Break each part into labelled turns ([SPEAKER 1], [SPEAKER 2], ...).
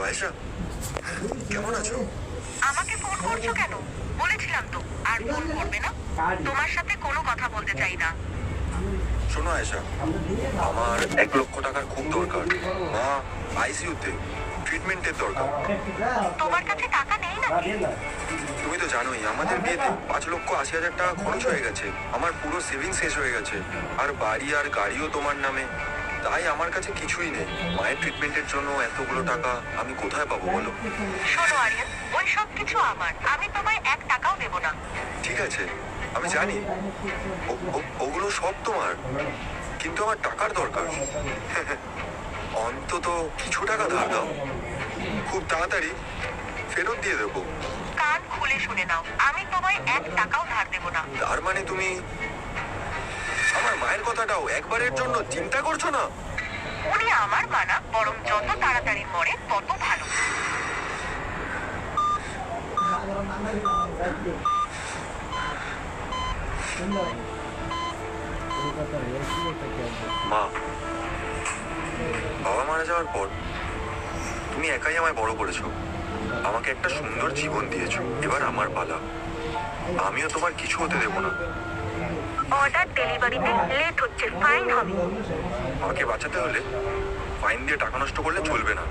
[SPEAKER 1] আয়েশা, কেমন আছো?
[SPEAKER 2] আমাকে ফোন করছো কেন? বলেছিলাম তো আর ফোন করবে না। তোমার সাথে কোনো কথা বলতে চাই না।
[SPEAKER 1] শোনো আয়েশা, আমার 1 লক্ষ টাকার খুব দরকার। মা আইসিইউতে, ট্রিটমেন্টের দরকার।
[SPEAKER 2] তোমার কাছে টাকা নেই না?
[SPEAKER 1] তুমি তো জানোই আমাদের বিয়েতে 5,80,000 টাকা খরচ হয়ে গেছে। আমার পুরো সেভিংস শেষ হয়ে গেছে। আর বাড়ি আর গাড়িও তোমার নামে। তাই আমার কাছে কিছুই নেই। মায়ের ট্রিটমেন্টের জন্য এতগুলো টাকা আমি কোথায় পাবো বলো?
[SPEAKER 2] শোনো আরিয়ান, ওই সব কিছু আমার। আমি তোমায় 1 টাকাও দেবো না।
[SPEAKER 1] ঠিক আছে, আমি জানি ওগুলো সব তোমার, কিন্তু আমার টাকার দরকার। অন্তত কিছু টাকা ধার দাও, খুব তাড়াতাড়ি ফেরত দিয়ে দেবো।
[SPEAKER 2] কান খুলে শুনে নাও, আমি তোমায় 1 টাকাও ধার দেবো না।
[SPEAKER 1] তার মানে তুমি আমার মায়ের কথাটাও একবারের জন্য চিন্তা করছো না?
[SPEAKER 2] উনি আমার মানা, বরং যত তাড়াতাড়ি মরে তত ভালো।
[SPEAKER 1] মা, বাবা মারা যাওয়ার পর তুমি একাই আমায় বড় করেছো, আমাকে একটা সুন্দর জীবন দিয়েছো। এবার আমার পালা। আমিও তোমার কিছু হতে দেবো না।
[SPEAKER 2] অর্ডার ডেলিভারিতে লেট হচ্ছে, ফাইন হবে।
[SPEAKER 1] আমাকে বাঁচাতে হলে ফাইন দিয়ে টাকা নষ্ট করলে চলবে না।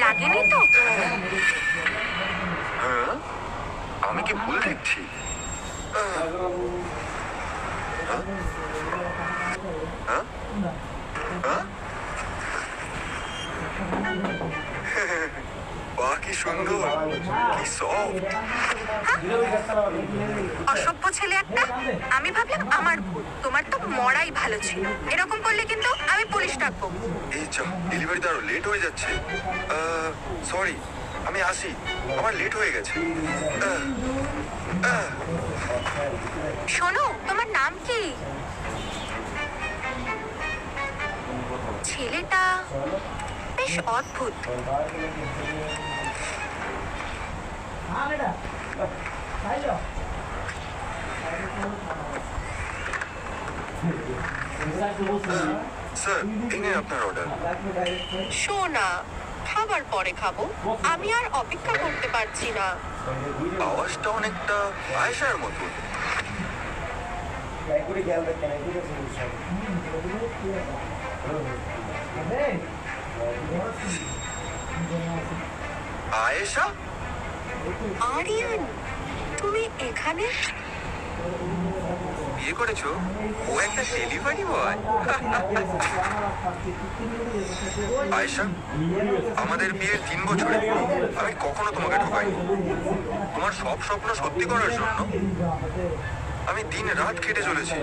[SPEAKER 2] লাগেনি তো?
[SPEAKER 1] হ্যাঁ, আমি কি ভুল দেখছি? হ্যাঁ? হ্যাঁ? হ্যাঁ? বাহ, কি সুন্দর, কি সফট।
[SPEAKER 2] অসভ্য ছেলে একটা। আমি ভাবলাম আমার ভুল, তোমার তো মরাই ভালো ছিল। এরকম করলে কিন্তু আমি পুলিশ ডাকবো।
[SPEAKER 1] এই যা, ডেলিভারিতে আরো লেট হয়ে যাচ্ছে। সরি, আমি আসি, আমার লেট হয়ে গেছে।
[SPEAKER 2] শোনো, তোমার নাম কি? ছেলেটা বেশ অদ্ভুত।
[SPEAKER 1] স্যার, এই নিন আপনার অর্ডার।
[SPEAKER 2] শোনা, খাবার পরে খাবো, আমি আর অপেক্ষা করতে পারছি না।
[SPEAKER 1] আওয়াজটা অনেকটা আয়েশার মতো। আয়েশা,
[SPEAKER 2] আরিয়ান, তুমি এখানে?
[SPEAKER 1] বিয়ে করেছো? ও একটা ডেলিভারি বয়। আয়েশা, আমাদের বিয়ের 3 বছরে আমি কখনো তোমাকে ঠকাইনি। তোমার সব স্বপ্ন সত্যি করার জন্য আমি দিন রাত খেটে চলেছি।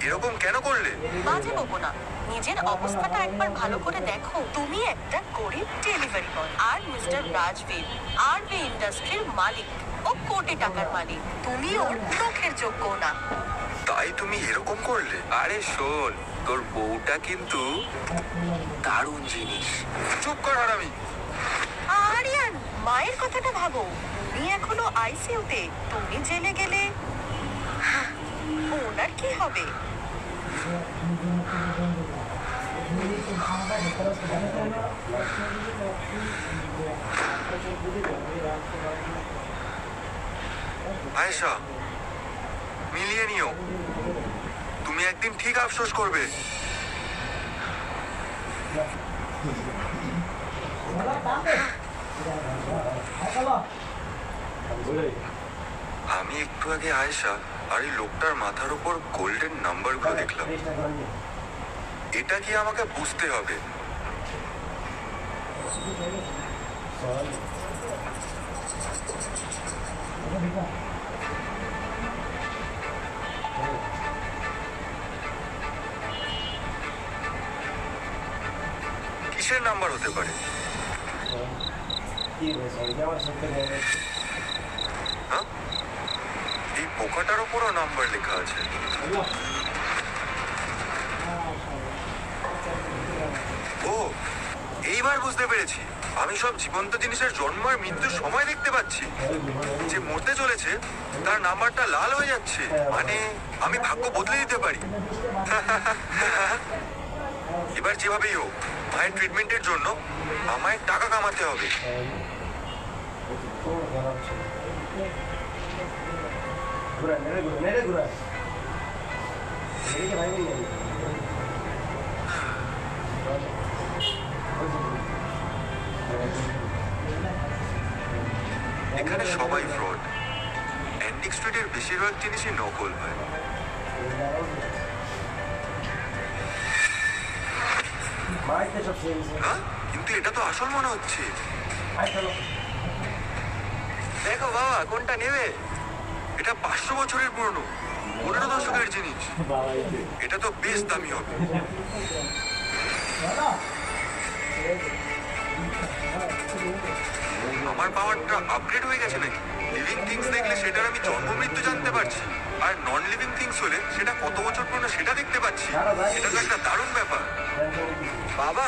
[SPEAKER 1] এরকম কেন করলে?
[SPEAKER 2] বাজে বকো না, নিজের অবস্থাটা একবার ভালো করে দেখো। তুমি একটা গরিব ডেলিভারি বয়, আর মিস্টার রাজবীর আরবি ইন্ডাস্ট্রির মালিক। ও কোটি টাকার মালিক। তুমি ওর চোখের যোগ্য না।
[SPEAKER 1] তাই তুমি এরকম করলে? আরে শোন, তোর বউটা কিন্তু দারুণ জিনিস। চুপ কর হারামি।
[SPEAKER 2] আরিয়ান, মায়ের কথাটা ভাবো। উনি এখনো আইসিইউতে, তুমি জেলে গেলে ওনার কি হবে?
[SPEAKER 1] আয়েশা, মিলিয়ে নিও, তুমি একদিন ঠিক আফসোস করবে। আমি একটু আগে আয়েশা আর এই লোকটার মাথার উপর গোল্ডেন নাম্বারগুলো দেখলাম। এটা কি আমাকে বুঝতে হবে? কিসের নাম্বার হতে পারে? হ্যাঁ, এই পোকাটার ওপরও নাম্বার লেখা আছে। ও, এইবার বুঝতে পেরেছি। আমি সব জীবন্ত জিনিসের জন্ম আর মৃত্যুর সময় দেখতে পাচ্ছি। যে মরতে চলেছে তার নাম্বারটা লাল হয়ে যাচ্ছে, মানে আমি ভাগ্য বদলে দিতে পারি। এবার যেভাবেই হোক মায়ের ট্রিটমেন্টের জন্য আমায় টাকা কামাতে হবে। এখানে সবাই ফ্রড। অ্যান্টিক স্ট্রিটের বেশিরভাগ জিনিসই নকল হয়। হ্যাঁ, কিন্তু এটা তো আসল মনে হচ্ছে। দেখো বাবা, কোনটা নেবে? এটা 500 বছরের পুরনো, 15 দশকের জিনিস। এটা তো বেশ দামি হবে। আমার পাওয়ারটা আপগ্রেড হয়ে গেছে নাকি? লিভিং থিংস দেখলে সেটার আমি জন্ম মৃত্যু জানতে পারছি, আর নন লিভিং থিংস হলে সেটা কত বছর পুরনো সেটা দেখতে পাচ্ছি। এটা তো একটা দারুণ ব্যাপার। বাবা,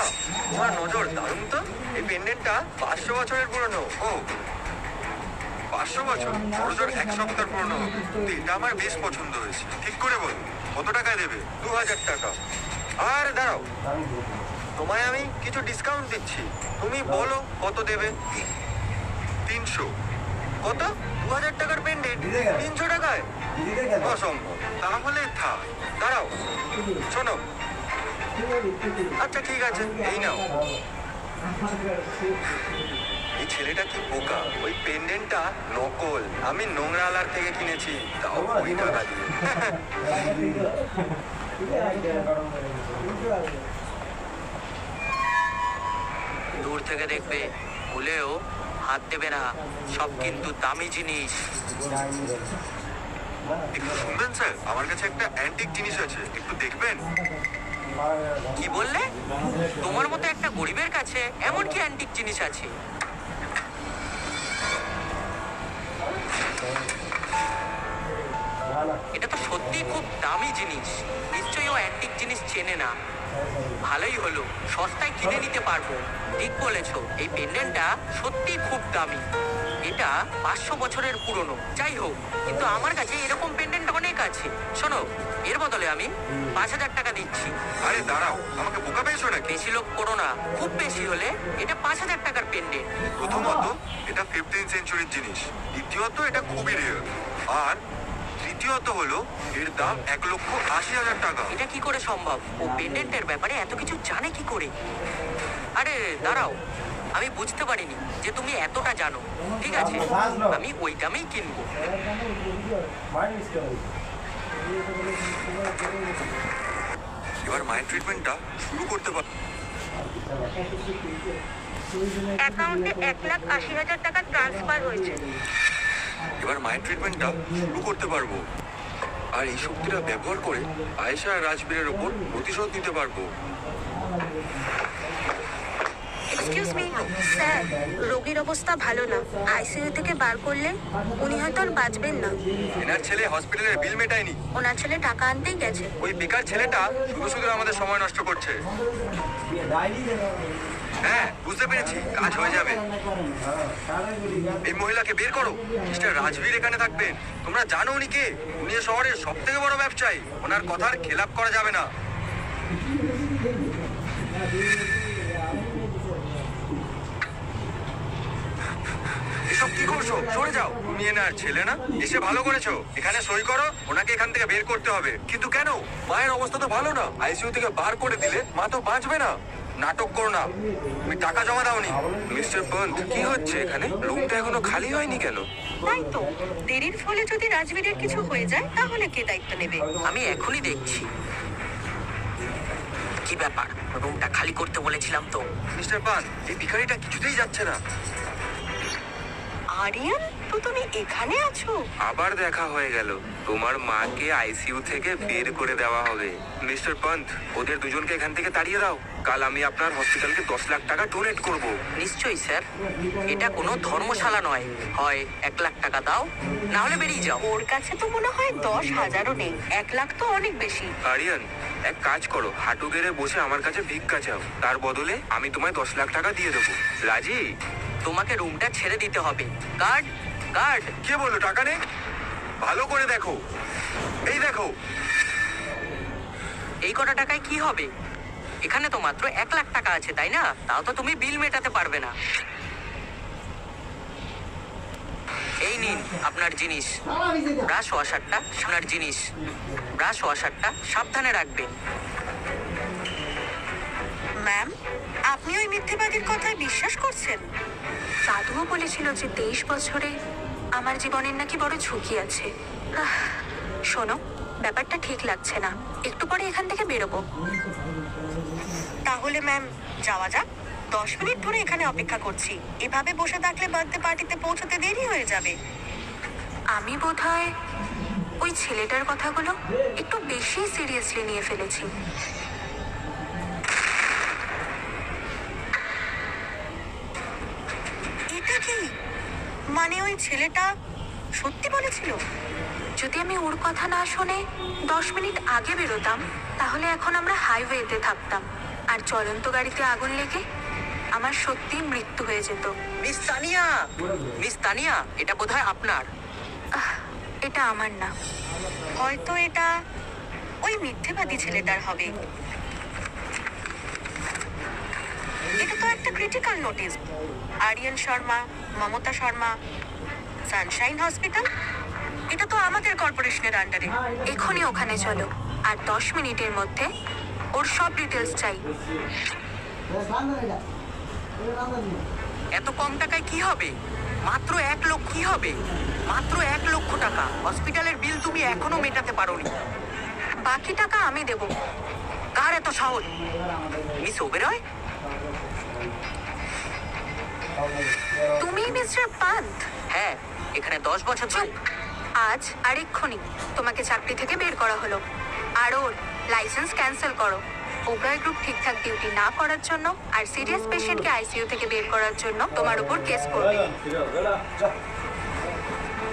[SPEAKER 1] তোমার নজর দারুণ তো। এই পেন্ডেন্টটা 500 বছরের পুরনো। ও, 500 বছর? বড়জোর 1 সপ্তাহ পুরনো হবে। কিন্তু এটা আমার বেশ পছন্দ হয়েছে। ঠিক করে বল, কত টাকায় দেবে? 2000 টাকা। আর দাঁড়াও, তোমায় আমি কিছু ডিসকাউন্ট দিচ্ছি। তুমি বলো কত দেবে? 300। কত? 2000 টাকার পেন্ডেন্ট 300 টাকায়? অসম্ভব। তাহলে থাক। দাঁড়াও, শোনো। আচ্ছা ঠিক আছে, এই নাও। এই ছেলেটা কি বোকা। ওই পেন্ডেন্টটা নকল। আমি নোংরা আলার থেকে কিনেছি, তাও ওই টাকা দিয়ে।
[SPEAKER 3] দূর থেকে দেখবে, ভুলেও হাত দেবে না। সব কিন্তু দামি জিনিস।
[SPEAKER 1] একটু শুনবেন স্যার, আমার কাছে একটা অ্যান্টিক জিনিস আছে, একটু দেখবেন?
[SPEAKER 3] কি বললে? তোমার মতো একটা গরিবের কাছে এমন কি অ্যান্টিক জিনিস আছে? এটা তো সত্যি খুব দামি জিনিস। নিশ্চয়ই ও অ্যান্টিক জিনিস চেনে না। ভালোই হলো, সস্তায় কিনে নিতে পারবো। ঠিক বলেছো, এই পেন্ডেন্টটা সত্যি খুব দামি। এটা 500 বছরের পুরনো। যাই হোক, কিন্তু আমার কাছে এরকম পেন্ডেন্ট অনেক আছে। শোনো, এর বদলে আমি 5000 টাকা দিচ্ছি।
[SPEAKER 1] আরে দাঁড়াও, আমাকে বোকা পেয়েছো নাকি?
[SPEAKER 3] বেশি লোক করো না। খুব বেশি হলে এটা 5000 টাকার পেন্ডেন্ট।
[SPEAKER 1] প্রথমত এটা 15th সেঞ্চুরির জিনিস, দ্বিতীয়ত এটা খুবই রেয়ার, আর তৃতীয়ত হলো এর দাম 1,80,000 টাকা।
[SPEAKER 3] এটা কি করে সম্ভব? ও পেন্ডেন্টের ব্যাপারে এত কিছু জানে কি করে? আরে দাঁড়াও, আমি বুঝতে পারিনি যে তুমি এতটা জানো। ঠিক আছে, আমি ওই দামেই কিনবো।
[SPEAKER 1] এবার মায়ের ট্রিটমেন্টটা শুরু করতে পার।
[SPEAKER 2] অ্যাকাউন্টে 1,80,000 টাকা ট্রান্সফার হয়েছে।
[SPEAKER 1] এবার মায়ের ট্রিটমেন্টটা শুরু করতে পারবো, আর এই শক্তিটা ব্যবহার করে আয়েশা আর রাজবীরের ওপর প্রতিশোধ নিতে পারবো।
[SPEAKER 4] এক্সকিউজ মি স্যার, রোগীর অবস্থা ভালো না। আইসিইউ থেকে বার করলে উনি হয়তো আর বাঁচবেন না।
[SPEAKER 1] এনার ছেলে হসপিটালের বিল মেটায়নি।
[SPEAKER 4] ওনার ছেলে টাকা আনতেই গেছে।
[SPEAKER 1] ওই বেকার ছেলেটা শুধু শুধু আমাদের সময় নষ্ট করছে। হ্যাঁ, বুঝতে পেরেছি, কাজ হয়ে যাবে। এই মহিলাকে বের করো। মিস্টার রাজবীর এখানে থাকবেন। তোমরা জানো উনি কে? উনি এই শহরের সব থেকে বড় ব্যবসায়ী। ওনার কথার খেলাপ করা যাবে না। এসব কি করছো? সরে যাও। তুমি এনার ছেলে না? এসে ভালো করেছো। এখানে সই করো, ওনাকে এখান থেকে বের করতে হবে। কিন্তু কেন? মায়ের অবস্থা তো ভালো না। আইসিইউ থেকে বার করে দিলে মা তো বাঁচবে না। নাটক করো না, তুমি টাকা জমা দাওনি। মিস্টার পন্থ, কি হচ্ছে এখানে? রুমটা এখনো খালি হয়নি কেন?
[SPEAKER 2] তাই তো, দেরির ফলে যদি রাজবীরের কিছু হয়ে যায় তাহলে কে দায়িত্ব নেবে?
[SPEAKER 3] আমি এখনই দেখছি। কি ব্যাপার? রুমটা খালি করতে বলেছিলাম তো।
[SPEAKER 1] মিস্টার পান, এই ভিখারিটা কিছুতেই যাচ্ছে না।
[SPEAKER 2] আরিয়ান, তো তুমি এখানে আছো?
[SPEAKER 1] আবার দেখা হয়ে গেল। তোমার মাকে আইসিইউ থেকে বের করে দেওয়া হবে। মিস্টার পন্থ, ওদের দুজনকে এখান থেকে তাড়িয়ে দাও। কাল আমি আপনার হসপিটালকে 10 লাখ টাকা ডোনেট করব।
[SPEAKER 3] নিশ্চয়ই স্যার, এটা কোনো ধর্মশালা নয়। হয় 1 লাখ টাকা দাও, না হলে বেরিয়ে যাও।
[SPEAKER 2] ওর কাছে তো মনে হয় 10,000ও নেই। 1 লাখ তো অনেক বেশি।
[SPEAKER 1] আরিয়ান, এক কাজ করো, হাঁটু গেড়ে বসে আমার কাছে ভিক্ষা চাও। তার বদলে আমি তোমায় 10 লাখ টাকা দিয়ে দেবো। রাজি?
[SPEAKER 3] তোমাকে রুমটা ছেড়ে দিতে হবে। Guard, guard!
[SPEAKER 1] কে বললো টাকা নেই? ভালো করে দেখো, এই দেখো।
[SPEAKER 3] এই কটা টাকায় কি হবে? এখানে তো মাত্র 1 লাখ টাকা আছে, তাই না? তাও তো তুমি বিল মেটাতে পারবে না। এই নিন আপনার জিনিস। ব্রাশ ওয়াশারটা আপনার জিনিস। ব্রাশ ওয়াশারটা সাবধানে রাখবেন।
[SPEAKER 2] ম্যাম, আপনি ওই মিথ্যেবাদীর কথায় বিশ্বাস করছেন?
[SPEAKER 4] দাদুও বলেছিল যে 23 বছরে আমার জীবনের নাকি বড় ঝুঁকি আছে। শোনো, ব্যাপারটা ঠিক লাগছে না। একটু পরে এখান থেকে বেরোবো।
[SPEAKER 2] তাহলে ম্যাম, যাওয়া যাক। 10 মিনিট ধরে এখানে অপেক্ষা করছি। এভাবে বসে থাকলে বার্থডে পার্টিতে পৌঁছতে দেরি হয়ে যাবে।
[SPEAKER 4] আমি বোধহয় ওই ছেলেটার কথাগুলো একটু বেশি সিরিয়াসলি নিয়ে ফেলেছি।
[SPEAKER 2] এটা কি? মানে ওই ছেলেটা সত্যি বলেছিল?
[SPEAKER 4] যদি আমি ওর কথা না শুনে 10 মিনিট আগে বেরোতাম, তাহলে এখন আমরা হাইওয়েতে থাকতাম, আর চলন্ত গাড়িতে আগুন লেগে আমার সত্যি মৃত্যু হয়ে যেত।
[SPEAKER 3] মিস তানিয়া, মিস তানিয়া, এটা বোধহয় আপনার।
[SPEAKER 4] এটা আমার না।
[SPEAKER 2] হয়তো এটা ওই মিথ্যেবাদী ছেলেটার হবে। এটা তো একটা critical notice. Aryan Sharma, Mamata Sharma, Sunshine Hospital. এটা তো আমাদের কর্পোরেশনের আন্ডারে।
[SPEAKER 4] এখনই ওখানে চলো, আর 10 মিনিটের মধ্যে ওর সব ডিটেলস চাই।
[SPEAKER 3] এত কম টাকায় কি হবে? মাত্র 1 লক্ষ। কি হবে? মাত্র 1 লক্ষ টাকা। হসপিটালের বিল তুমি এখনো মেটাতে পারোনি।
[SPEAKER 4] বাকি টাকা আমি দেব।
[SPEAKER 3] কার এত সাহস? মিস ওবেরয়?
[SPEAKER 4] তুমি মিস্টার পান্থ?
[SPEAKER 3] হ্যাঁ, এখানে 10 বছর ধরে।
[SPEAKER 4] চুপ! আজ আর এক্ষুনি তোমাকে চাকরি থেকে বের করা হলো, আর ওর লাইসেন্স ক্যান্সেল করো। ওবরায় গ্রুপ ঠিকঠাক ডিউটি না করার জন্য আর সিরিয়াস পেশেন্টকে আইসিইউ থেকে বের করার জন্য তোমার উপর কেস করবে।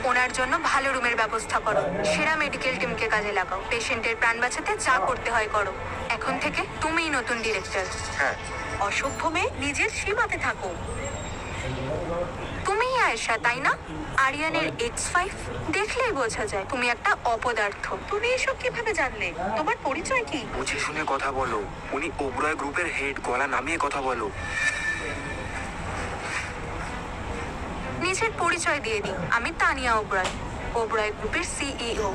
[SPEAKER 4] ওনার জন্য ভালো রুমের ব্যবস্থা করো, সেরা মেডিকেল টিমকে কাজে লাগাও, পেশেন্টের প্রাণ বাঁচাতে যা করতে হয় করো। এখন থেকে তুমিই নতুন ডিরেক্টর।
[SPEAKER 1] হ্যাঁ,
[SPEAKER 2] অসভ্য মেয়ে, নিজের সীমাতে থাকো।
[SPEAKER 4] তুমিই আয়েশা, তাই না? আরিয়ানের X5 দেখলেই বোঝা যায় তুমি একটা অপদার্থ।
[SPEAKER 2] তুমি এসব কিভাবে জানলে? তোমার পরিচয় কি?
[SPEAKER 1] বুঝে শুনে কথা বলো। উনি ওবরয় গ্রুপের হেড, গলা নামিয়ে কথা বলো।
[SPEAKER 4] নিজের পরিচয় দিয়ে দিই, আমি তানিয়া ওবরয়, ওবরয় গ্রুপের সিইও,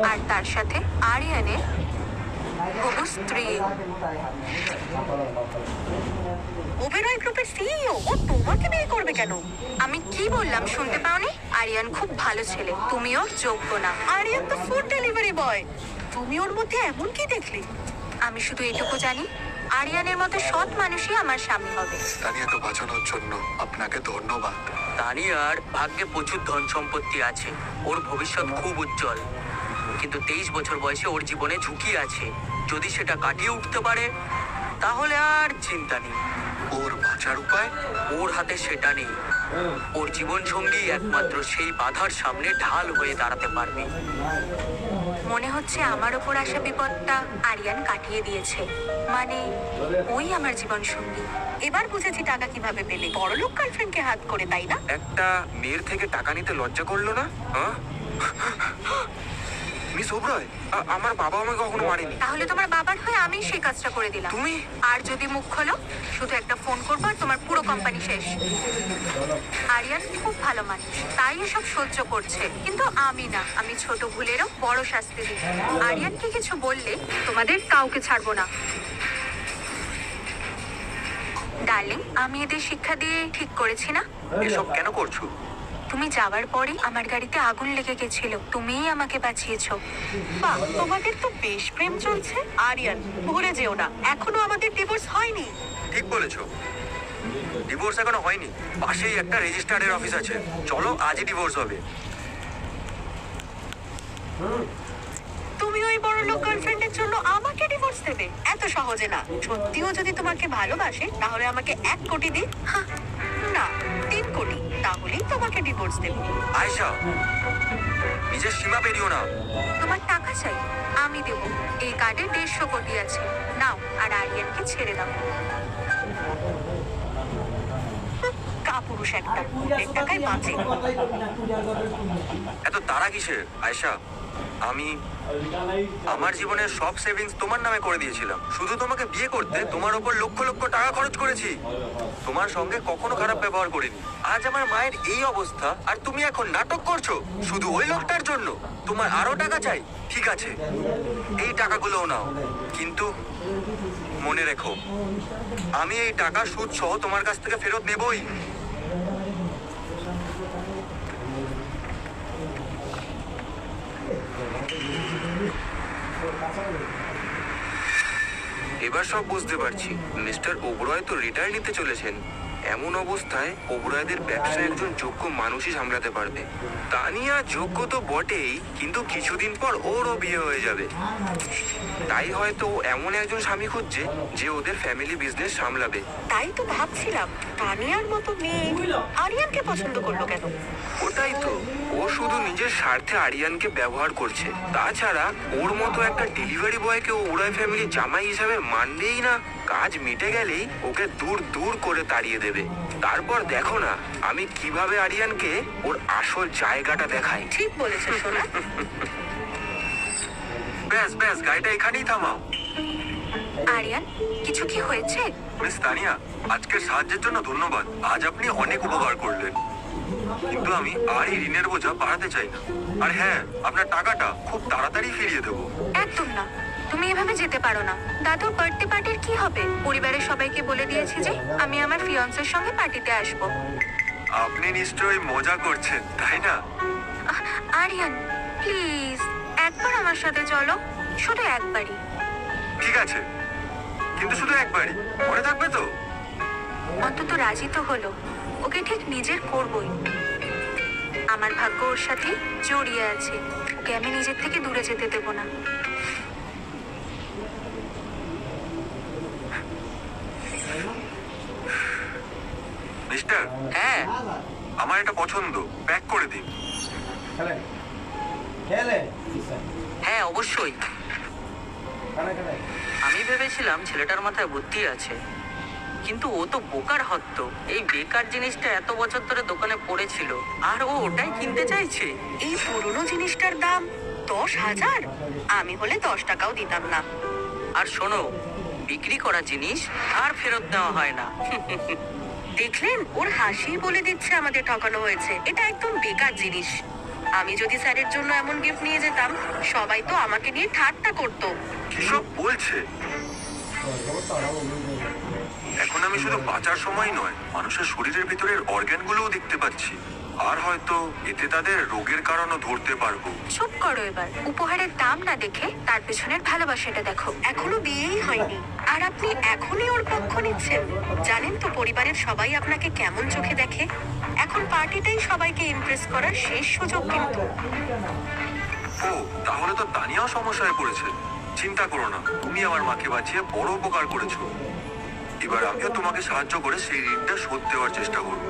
[SPEAKER 4] আর তার সাথে আরিয়ানের হবু স্ত্রী।
[SPEAKER 2] ওবেরয় গ্রুপের সিইও? ও তোমাকে বিয়ে করবে কেন?
[SPEAKER 4] আমি কি বললাম শুনতে পাওনি? আরিয়ান খুব ভালো ছেলে, তুমি ওর যোগ্য না।
[SPEAKER 2] আরিয়ান তো ফুড ডেলিভারি বয়। তুমি ওর মধ্যে এমন কি দেখলে?
[SPEAKER 4] আমি শুধু এটুকু জানি, আরিয়ানের মতো সৎ মানুষই আমার স্বামী হবে।
[SPEAKER 1] তানিয়াকে বাঁচানোর জন্য আপনাকে ধন্যবাদ।
[SPEAKER 3] তানিয়ার ভাগ্যে প্রচুর ধন সম্পত্তি আছে, ওর ভবিষ্যৎ খুব উজ্জ্বল। কিন্তু 23 বছর বয়সে ওর জীবনে ঝুঁকি আছে। যদি সেটা কাটিয়ে উঠতে পারে, তাহলে আর চিন্তা নেই।
[SPEAKER 1] ওর বাঁচার উপায়?
[SPEAKER 3] ওর হাতে সেটা নেই। ওর জীবন সঙ্গী একমাত্র সেই বাধার সামনে ঢাল হয়ে দাঁড়াতে পারবে।
[SPEAKER 4] মনে হচ্ছে আমার ওপর আসা বিপদটা আরিয়ান কাটিয়ে দিয়েছে, মানে ওই আমার জীবন সঙ্গী।
[SPEAKER 2] এবার বুঝেছি টাকা কিভাবে পেলে। বড়লোক গার্লফ্রেন্ডকে হাত করে, তাই না?
[SPEAKER 1] একটা মেয়ের থেকে টাকা নিতে লজ্জা করলো না? হ্যাঁ? মিস ওবরয়, আমার বাবা আমাকে কখনো মারেনি।
[SPEAKER 4] তাহলে তোমার বাবার হয়ে আমি সেই কাজটা করে দিলাম।
[SPEAKER 1] তুমি?
[SPEAKER 4] আর যদি মুখ খোলো, শুধু একটা ফোন করবো আর তোমার পুরো কোম্পানি শেষ। আরিয়ান খুব ভালো মানুষ, তাই এসব সহ্য করছে, কিন্তু আমি না। আমি ছোট ভুলেরও বড় শাস্তি দিই। আরিয়ানকে কিছু বললে তোমাদের কাউকে ছাড়বো না। ডার্লিং, আমি এদের শিক্ষা দিয়ে ঠিক করেছি না?
[SPEAKER 1] এসব কেন করছো?
[SPEAKER 4] তুমি যাওয়ার পরে আমার গাড়িতে আগুন লেগে গেছিল, তুমিই আমাকে বাঁচিয়েছো।
[SPEAKER 2] বাহ, তোমাদের তো বেশ প্রেম চলছে। আরিয়ান, ভুলে যেও না, এখনো আমাদের ডিভোর্স হয়নি।
[SPEAKER 1] ঠিক বলেছো। ডিভোর্স এখনো হয়নি, পাশেই একটা রেজিস্ট্রারের অফিস আছে, চলো আজই ডিভোর্স হবে।
[SPEAKER 2] তুমি ওই বড় লোক গার্লফ্রেন্ডের জন্য আমাকে ডিভোর্স দেবে? এত সহজে না। সত্যিও যদি তোমাকে ভালোবাসে তাহলে আমাকে 1 কোটি দিন, না 3 কোটি, তাহলেই তোমাকে ডিভোর্স দেবে।
[SPEAKER 1] আয়েশা, নিজের সীমা পেরিও না।
[SPEAKER 4] তোমার টাকা চাই, আমি দেব। এই কার্ডে 150 কোটি আছে, নাও আর আরিয়ানকে ছেড়ে দাও।
[SPEAKER 2] কাপুরুষ একটা, কোটির টাকায় বাঁচে।
[SPEAKER 1] এত তাড়া কিসের আয়েশা? আমি আমার জীবনের সব সেভিংস তোমার নামে করে দিয়েছিলাম। শুধু তোমাকে বিয়ে করতে তোমার ওপর লক্ষ লক্ষ টাকা খরচ করেছি। তোমার সঙ্গে কখনো খারাপ ব্যবহার করিনি। আজ আমার মায়ের এই অবস্থা, আর তুমি এখন নাটক করছো শুধু ওই লোকটার জন্য। তোমার আরো টাকা চাই? ঠিক আছে, এই টাকাগুলোও নাও, কিন্তু মনে রেখো আমি এই টাকা সুদ সহ তোমার কাছ থেকে ফেরত নেবই। এবার সব বুঝতে পারছি। মিস্টার ওবরয় তো রিটায়ার নিতে চলেছেন। এমন অবস্থায় ওবরয়দের ব্যবসা একজন যোগ্য মানুষই সামলাতে পারবে। তানিয়া যোগ্য তো বটেই, কিন্তু কিছুদিন পর ওরও বিয়ে হয়ে যাবে। তাই হয়তো ও এমন একজন স্বামী খুঁজছে যে ওদের ফ্যামিলি বিজনেস সামলাবে।
[SPEAKER 2] তাই তো ভাবছিলাম, তানিয়ার মতো মেয়ে আরিয়ানকে পছন্দ করলো কেন?
[SPEAKER 1] ওটাই তো, ও শুধু নিজের স্বার্থে আরিয়ানকে ব্যবহার করছে। তাছাড়া ওর মতো একটা ডেলিভারি বয়কে ওবরয় ফ্যামিলি জামাই হিসাবে মানবেই না। কাজ মিটে গেলেই ওকে দূর দূর করে তাড়িয়ে দেবে। তারপর দেখো না আমি কিভাবে আরিয়ানকে ওর আসল জায়গাটা দেখাই।
[SPEAKER 2] ঠিক বলেছে সোনা।
[SPEAKER 1] ব্যাস ব্যাস, গাড়িটা এখানেই থামাও।
[SPEAKER 4] আরিয়ান, কিছু কি হয়েছে?
[SPEAKER 1] মিস তানিয়া, আজকের সাহায্যের জন্য ধন্যবাদ। আজ আপনি অনেক উপকার করলেন, কিন্তু আমি আর এই ঋণের বোঝা বাড়াতে চাই না। আর হ্যাঁ, আপনার টাকাটা খুব তাড়াতাড়ি ফিরিয়ে দেবো।
[SPEAKER 4] একদম না, তুমি এভাবে যেতে পারো না। দাদুর বার্থডে পার্টির কি হবে? পরিবারের সবাইকে বলে দিয়েছি যে আমি আমার ফিয়ান্সের সঙ্গে পার্টিতে আসব।
[SPEAKER 1] আপনি নিশ্চয়ই মজা করছেন, তাই না?
[SPEAKER 4] আরিয়ান, প্লিজ একবার আমার সাথে চলো, শুধু একবারই।
[SPEAKER 1] ঠিক আছে, কিন্তু শুধু একবারই, মনে থাকবে তো?
[SPEAKER 4] অন্তত রাজি তো হলো। ওকে ঠিক নিজের করবই। আমার ভাগ্য ওর সাথে জড়িয়ে আছে। ওকে আমি নিজের থেকে দূরে যেতে দেবো না।
[SPEAKER 1] মিস্টার,
[SPEAKER 3] হ্যাঁ,
[SPEAKER 1] আমার এটা পছন্দ, প্যাক করে দিন।
[SPEAKER 3] হ্যাঁ অবশ্যই। আমি ভেবেছিলাম ছেলেটার মাথায় বুদ্ধি আছে, কিন্তু ও তো বোকার হত্ত। এই বেকার জিনিসটা এত বছর ধরে দোকানে পড়েছিল, আর ও ওটাই কিনতে চাইছে।
[SPEAKER 2] এই পুরনো জিনিসটার দাম 10,000। আমি হলে 10 টাকাও দিতাম না।
[SPEAKER 3] আর শোনো, বিক্রি করা জিনিস আর ফেরত দেওয়া হয় না।
[SPEAKER 2] দেখলেন, ওর হাসি বলে দিচ্ছে আমাদের ঠকানো হয়েছে। এটা একদম বেকার জিনিস। আমি যদি স্যারের জন্য এমন গিফট নিয়ে যেতাম, সবাই তো আমাকে নিয়ে ঠাট্টা করতো।
[SPEAKER 1] কিসব বলছে? এখন আমি শুধু বাঁচার সময় নয়, মানুষের শরীরের ভিতরের অর্গ্যানগুলোও দেখতে পাচ্ছি। আর হয়তো এতে তাদের রোগের কারণও ধরতে পারবো।
[SPEAKER 4] চুপ করো এবার। উপহারের দাম না দেখে তার পেছনের ভালোবাসাটা দেখো।
[SPEAKER 2] এখনো বিয়েই হয়নি, আর আপনি এখনই ওর পক্ষ নিচ্ছেন। জানেন তো পরিবারের সবাই আপনাকে কেমন চোখে দেখে। এখন পার্টিটাই সবাইকে ইমপ্রেস করার শেষ সুযোগ কিন্তু।
[SPEAKER 1] ও, তাহলে তো তানিয়াও সমস্যায় পড়েছে। চিন্তা করো না, তুমি আমার মাকে বাঁচিয়ে বড় উপকার করেছো। এবার আমিও তোমাকে সাহায্য করে সেই ঋণটা শোধ দেওয়ার চেষ্টা করবো।